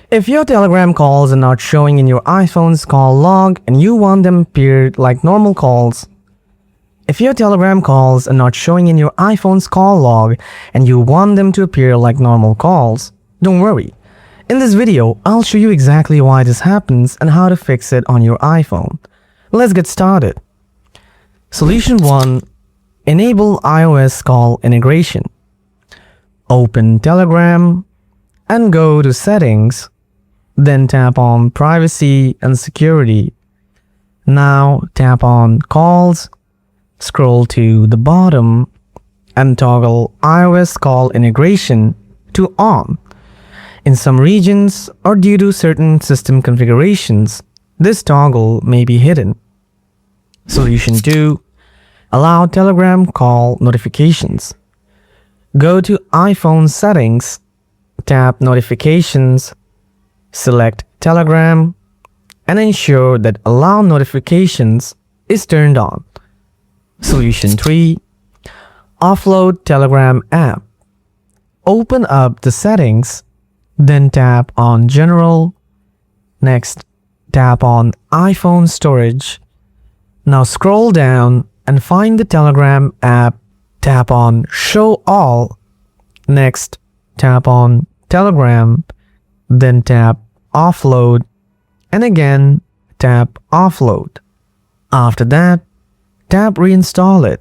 If your Telegram calls are not showing in your iPhone's call log and you want them appeared like normal calls, if your Telegram calls are not showing in your iPhone's call log and you want them to appear like normal calls, don't worry. In this video, I'll show you exactly why this happens and how to fix it on your iPhone. Let's get started. Solution 1. Enable iOS call integration. Open Telegram and go to Settings, then tap on Privacy and Security. Now tap on Calls, scroll to the bottom and toggle iOS call integration to on. In some regions or due to certain system configurations, this toggle may be hidden. Solution 2. Allow Telegram call notifications. Go to iPhone Settings, tap Notifications, select Telegram, and ensure that Allow Notifications is turned on. Solution 3. Offload Telegram app. Open up the settings, then tap on General. Next, tap on iPhone Storage. Now scroll down and find the Telegram app. Tap on Show All. Next, tap on Telegram, then tap Offload, and again tap Offload. After that, tap Reinstall it.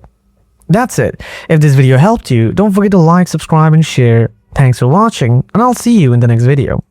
That's it. If this video helped you, don't forget to like, subscribe, and share. Thanks for watching, and I'll see you in the next video.